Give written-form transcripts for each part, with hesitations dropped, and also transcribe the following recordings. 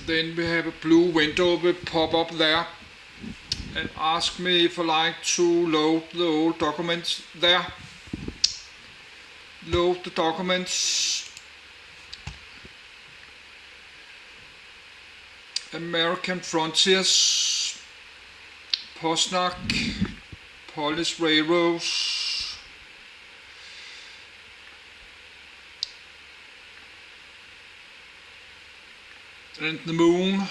then we have a blue window will pop up there and ask me if I like to load the old documents there. Load the documents. American Frontiers, Postnac, Polish Railroads, and the moon.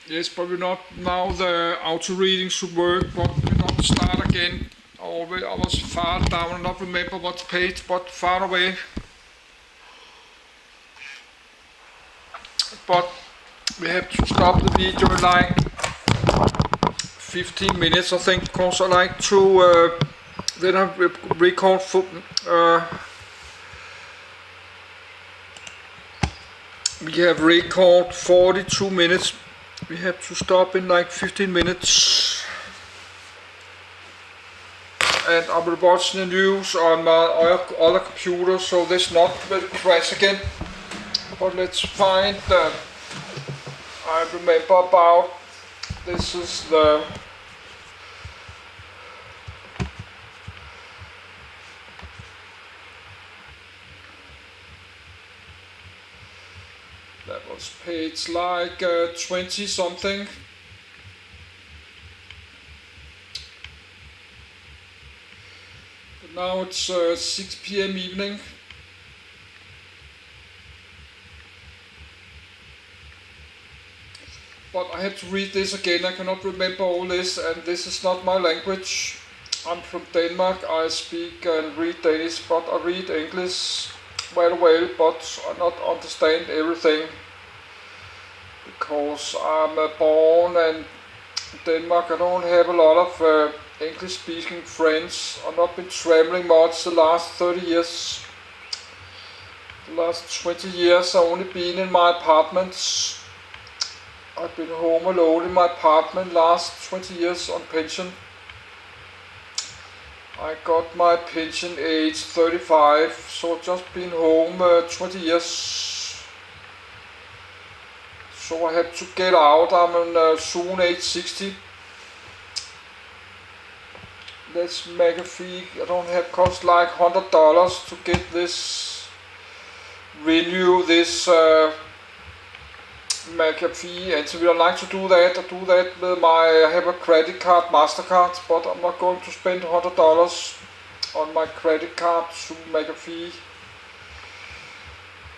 Yes, but we're not now. The auto reading should work, but we're not start again. I was far down and not remember what page, but far away. But we have to stop the video in like 15 minutes, I think, because I like to then I record we have record 42 minutes. We have to stop in like 15 minutes. And I will watch the news on my other computer, so this not will crash again. But let's find I remember about this is the that was page like 20 something. But now it's 6 p.m. evening. But I have to read this again. I cannot remember all this, and this is not my language. I'm from Denmark. I speak and read Danish, but I read English very well, but I not understand everything because I'm born in Denmark. I don't have a lot of English-speaking friends. I've not been traveling much the last 30 years. The last 20 years I've only been in my apartments. I've been home alone in my apartment last 20 years on pension. I got my pension age 35, so just been home 20 years. So I have to get out. I'm on soon age 60. Let's make a fee. I don't have cost like $100 to get this, renew this McAfee, and so we don't like to do that. I do that with I have a credit card, MasterCard, but I'm not going to spend $100 on my credit card to McAfee.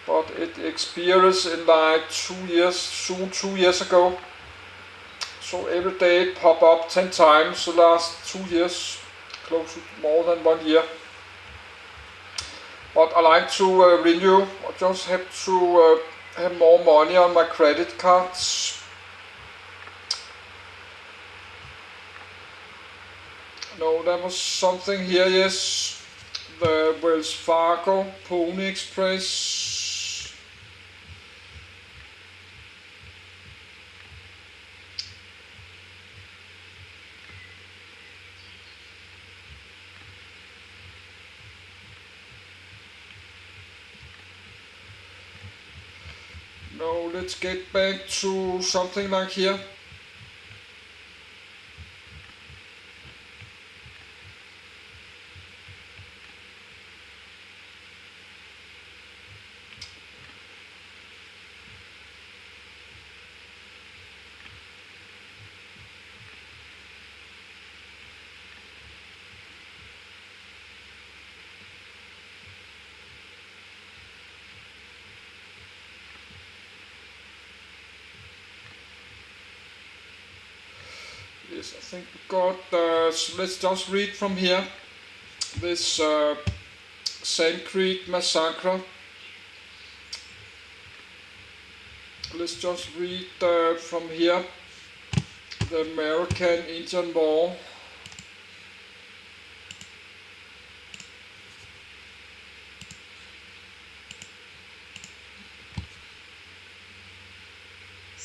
But it expired in like 2 years, soon 2 years ago. So every day it pop up 10 times the last 2 years, close to more than 1 year. But I like to renew. I just have to have more money on my credit cards. No, there was something here, yes. The Wells Fargo Pony Express. No, let's get back to something like here. Yes, I think we got, so let's just read from here. This Sanskrit massacre. Let's just read from here. The American Indian War.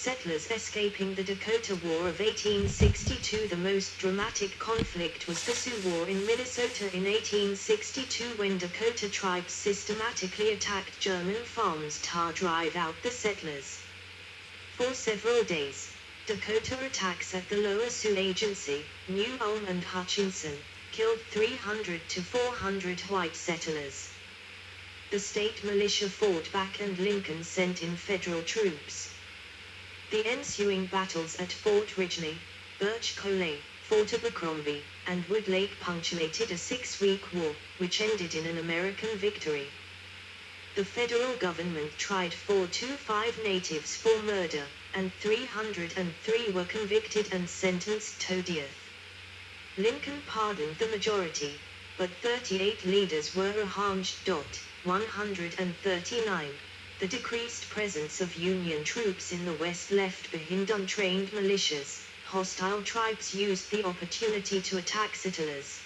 settlers escaping the Dakota War of 1862. The most dramatic conflict was the Sioux War in Minnesota in 1862, when Dakota tribes systematically attacked German farms to drive out the settlers. For several days, Dakota attacks at the Lower Sioux Agency, New Ulm and Hutchinson, killed 300 to 400 white settlers. The state militia fought back and Lincoln sent in federal troops. The ensuing battles at Fort Ridgely, Birch Coulee, Fort Abercrombie, and Wood Lake punctuated a 6-week war, which ended in an American victory. The federal government tried 425 natives for murder, and 303 were convicted and sentenced to death. Lincoln pardoned the majority, but 38 leaders were harmed. 139. The decreased presence of Union troops in the West left behind untrained militias. Hostile tribes used the opportunity to attack settlers.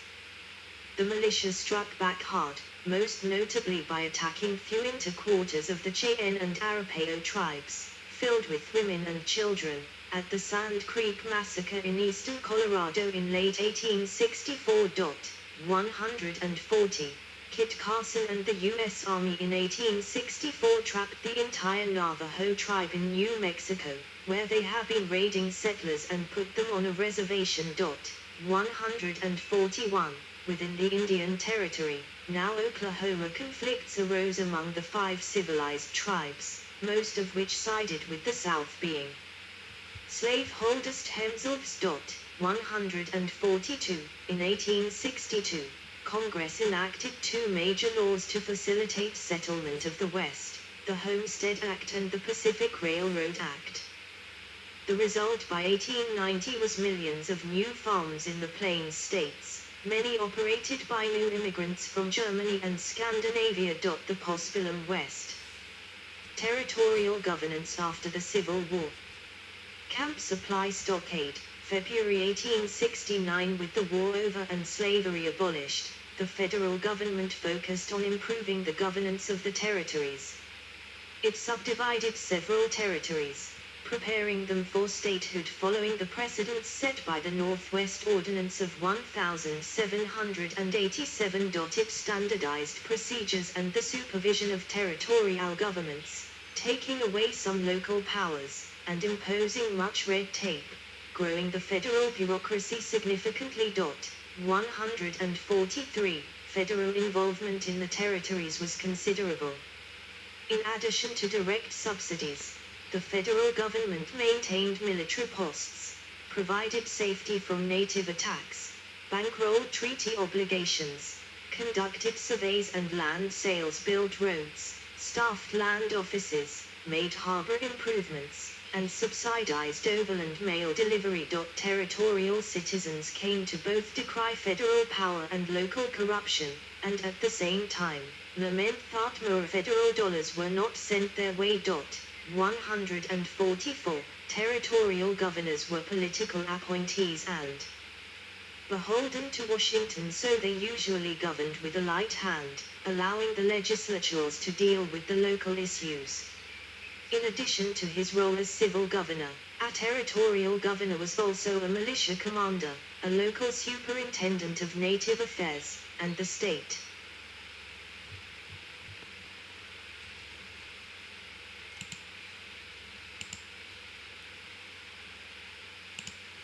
The militia struck back hard, most notably by attacking few quarters of the Cheyenne and Arapaho tribes, filled with women and children, at the Sand Creek Massacre in eastern Colorado in late 1864. 140. Kit Carson and the U.S. Army in 1864 trapped the entire Navajo tribe in New Mexico, where they have been raiding settlers, and put them on a reservation. 141. Within the Indian Territory, now Oklahoma, conflicts arose among the 5 civilized tribes, most of which sided with the South, being slaveholders. Hemsworths. 142. In 1862, Congress enacted 2 major laws to facilitate settlement of the West, the Homestead Act and the Pacific Railroad Act. The result by 1890 was millions of new farms in the Plains states, many operated by new immigrants from Germany and Scandinavia. The Postbellum West. Territorial governance after the Civil War. Camp Supply Stockade, February 1869. With the war over and slavery abolished, the federal government focused on improving the governance of the territories. It subdivided several territories, preparing them for statehood following the precedents set by the Northwest Ordinance of 1787. It standardized procedures and the supervision of territorial governments, taking away some local powers, and imposing much red tape, growing the federal bureaucracy significantly. 143. Federal involvement in the territories was considerable. In addition to direct subsidies, the federal government maintained military posts, provided safety from native attacks, bankrolled treaty obligations, conducted surveys and land sales, built roads, staffed land offices, made harbor improvements, and subsidized overland mail delivery. Territorial citizens came to both decry federal power and local corruption, and at the same time, lament that more federal dollars were not sent their way. 144. Territorial governors were political appointees and beholden to Washington, so they usually governed with a light hand, allowing the legislatures to deal with the local issues. In addition to his role as civil governor, a territorial governor was also a militia commander, a local superintendent of native affairs, and the state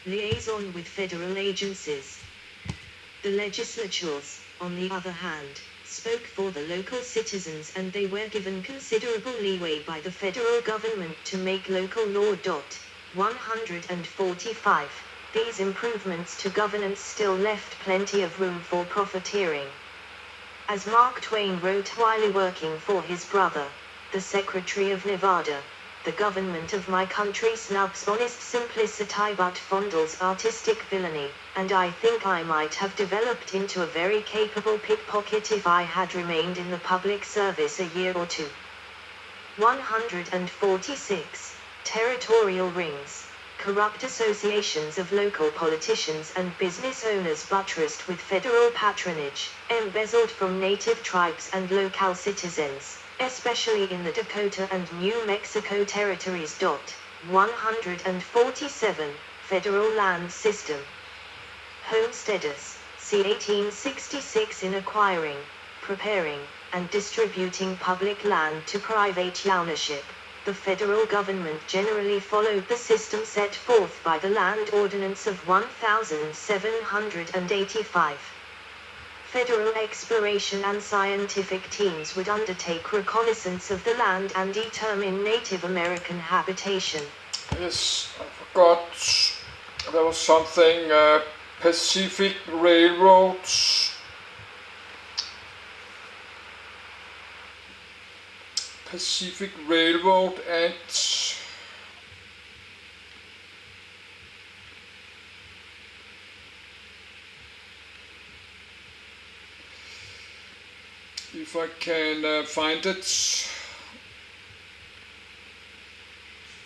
liaison with federal agencies. The legislatures, on the other hand, spoke for the local citizens, and they were given considerable leeway by the federal government to make local law. 145. These improvements to governance still left plenty of room for profiteering. As Mark Twain wrote while working for his brother, the Secretary of Nevada, the government of my country snubs honest simplicity but fondles artistic villainy, and I think I might have developed into a very capable pickpocket if I had remained in the public service a year or two. 146. Territorial rings. Corrupt associations of local politicians and business owners buttressed with federal patronage, embezzled from native tribes and local citizens, especially in the Dakota and New Mexico territories. 147. Federal Land System. Homesteaders, c. 1866 in acquiring, preparing, and distributing public land to private ownership. The federal government generally followed the system set forth by the Land Ordinance of 1785. Federal exploration and scientific teams would undertake reconnaissance of the land and determine Native American habitation. Yes, I forgot. There was something, Pacific Railroad. Pacific Railroad Act. If I can find it.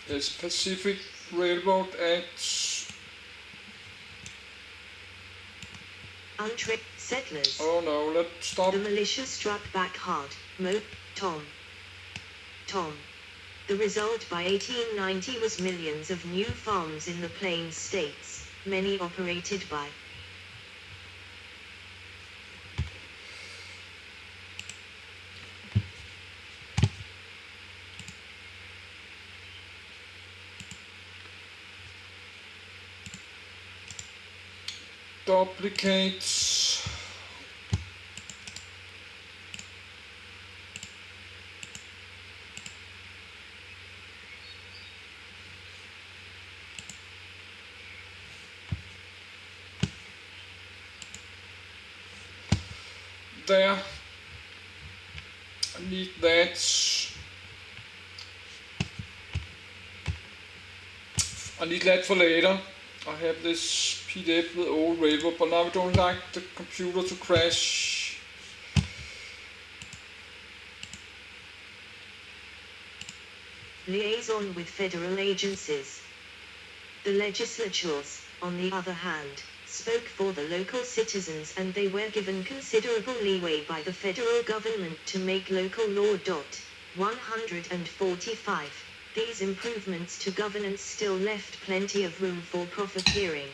Yes, Pacific Railroad Act. Untracked settlers. Oh no, let's stop. The militia struck back hard. Tom. The result by 1890 was millions of new farms in the Plains states, many operated by duplicates. There. I need that. I need that for later. I have this PDF with old railroad, but now I don't like the computer to crash. Liaison with federal agencies. The legislatures, on the other hand, spoke for the local citizens and they were given considerable leeway by the federal government to make local law. 145. These improvements to governance still left plenty of room for profiteering.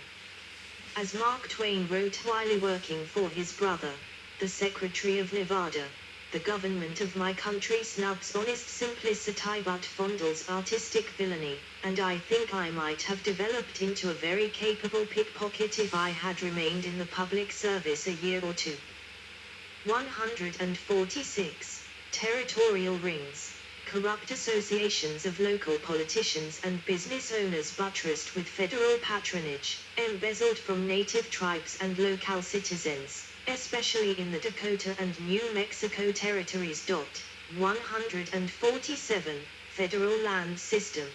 As Mark Twain wrote while working for his brother, the Secretary of Nevada, the government of my country snubs honest simplicity but fondles artistic villainy, and I think I might have developed into a very capable pickpocket if I had remained in the public service a year or two. 146. Territorial rings. Corrupt associations of local politicians and business owners buttressed with federal patronage, embezzled from native tribes and local citizens, especially in the Dakota and New Mexico territories. 147. Federal Land System.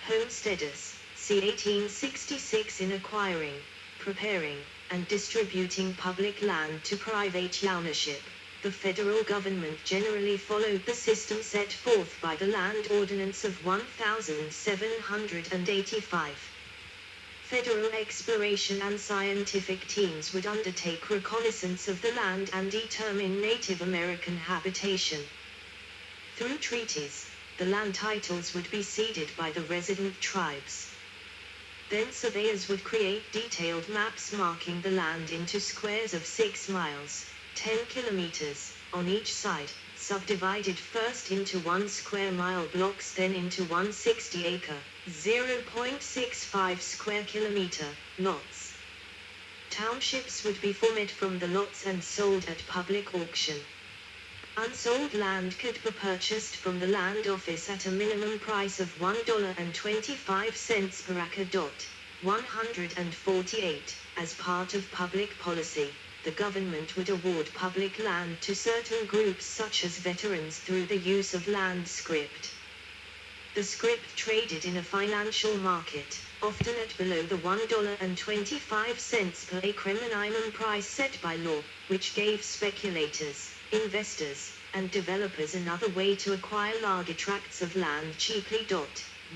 Homesteaders, c. 1866 in acquiring, preparing, and distributing public land to private ownership. The federal government generally followed the system set forth by the Land Ordinance of 1785. Federal exploration and scientific teams would undertake reconnaissance of the land and determine Native American habitation. Through treaties, the land titles would be ceded by the resident tribes. Then surveyors would create detailed maps marking the land into squares of 6 miles, 10 kilometers, on each side, subdivided first into 1 square mile blocks, then into 160 acre, 0.65 square kilometer, lots. Townships would be formed from the lots and sold at public auction. Unsold land could be purchased from the land office at a minimum price of $1.25 per acre. 148. As part of public policy, the government would award public land to certain groups such as veterans through the use of land scrip. The scrip traded in a financial market, often at below the $1.25 per acre minimum price set by law, which gave speculators, investors, and developers another way to acquire large tracts of land cheaply.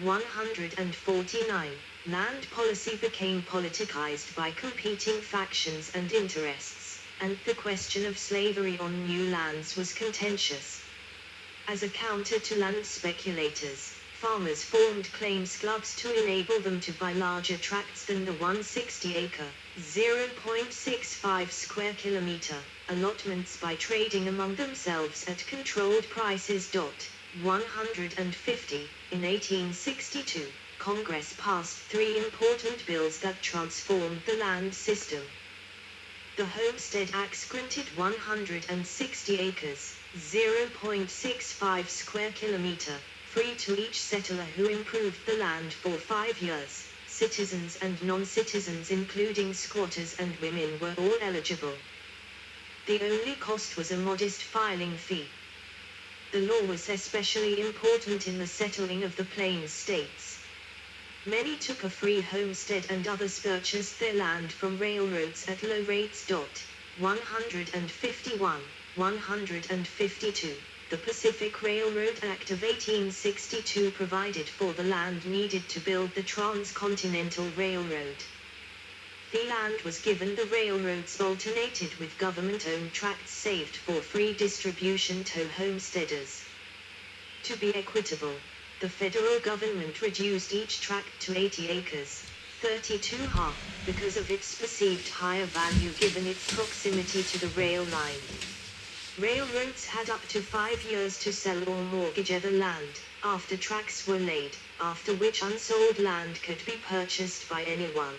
149. Land policy became politicized by competing factions and interests, and the question of slavery on new lands was contentious. As a counter to land speculators, farmers formed claims clubs to enable them to buy larger tracts than the 160-acre, 0.65 square kilometer, allotments by trading among themselves at controlled prices. 150. In 1862, Congress passed 3 important bills that transformed the land system. The Homestead Acts granted 160 acres, 0.65 square kilometer, free to each settler who improved the land for 5 years. Citizens and non-citizens including squatters and women were all eligible. The only cost was a modest filing fee. The law was especially important in the settling of the Plains states. Many took a free homestead and others purchased their land from railroads at low rates. 151, 152. The Pacific Railroad Act of 1862 provided for the land needed to build the Transcontinental Railroad. The land was given, the railroads alternated with government-owned tracts saved for free distribution to homesteaders. To be equitable, the federal government reduced each tract to 80 acres, 32.5, because of its perceived higher value given its proximity to the rail line. Railroads had up to 5 years to sell or mortgage other land, after tracks were laid, after which unsold land could be purchased by anyone.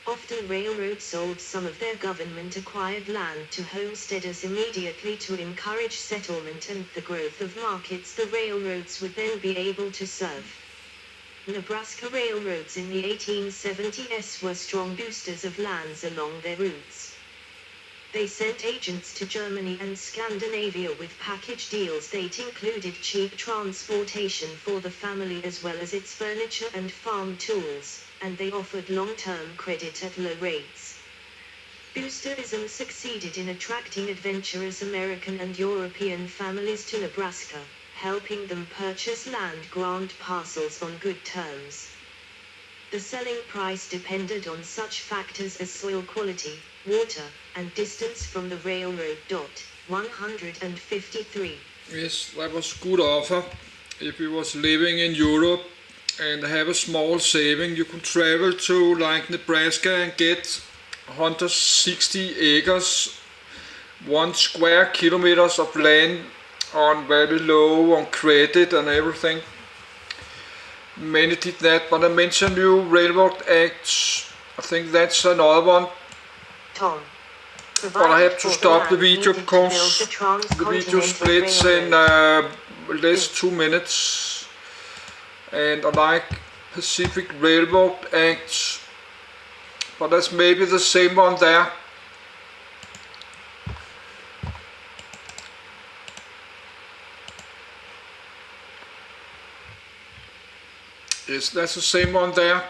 Often railroads sold some of their government-acquired land to homesteaders immediately to encourage settlement and the growth of markets the railroads would then be able to serve. Nebraska railroads in the 1870s were strong boosters of lands along their routes. They sent agents to Germany and Scandinavia with package deals that included cheap transportation for the family as well as its furniture and farm tools, and they offered long-term credit at low rates. Boosterism succeeded in attracting adventurous American and European families to Nebraska, helping them purchase land-grant parcels on good terms. The selling price depended on such factors as soil quality, water, and distance from the railroad. 153. Yes, that was good offer. If you was living in Europe and have a small saving, you could travel to like Nebraska and get 160 acres, 1 square kilometers of land on very low on credit and everything. Many did that, but I mentioned new Railroad Acts. I think that's another one. Tom. But I have to stop the video because the video splits in less 2 minutes. And I like Pacific Railroad Act, but that's maybe the same one there. Yes, that's the same one there.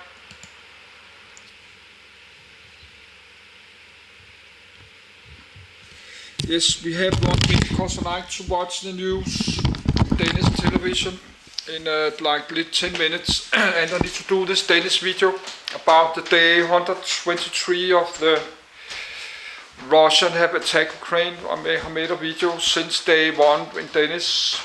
Yes, we have one because I like to watch the news, Danish television, in like 10 minutes, and I need to do this Danish video about the day 123 of the Russian have attacked Ukraine. I made a video since day 1 in Danish.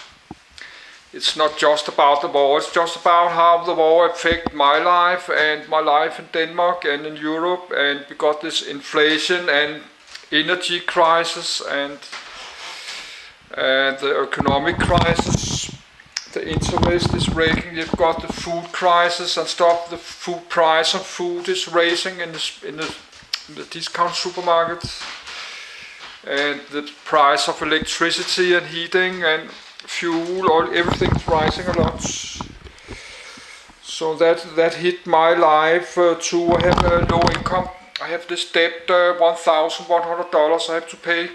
It's not just about the war, it's just about how the war affects my life and my life in Denmark and in Europe, and we got this inflation and energy crisis and the economic crisis. The interest is raising. You've got the food crisis and stuff. The food price of food is rising in the discount supermarkets, and the price of electricity and heating and fuel, everything's rising a lot. So that hit my life too. I have a low income. I have this debt, $1,100 I have to pay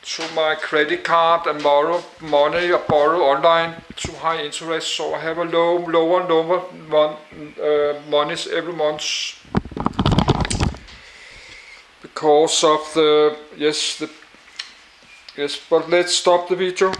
to my credit card and borrow money or borrow online to high interest. So I have a lower monies every month because of the yes. But let's stop the video.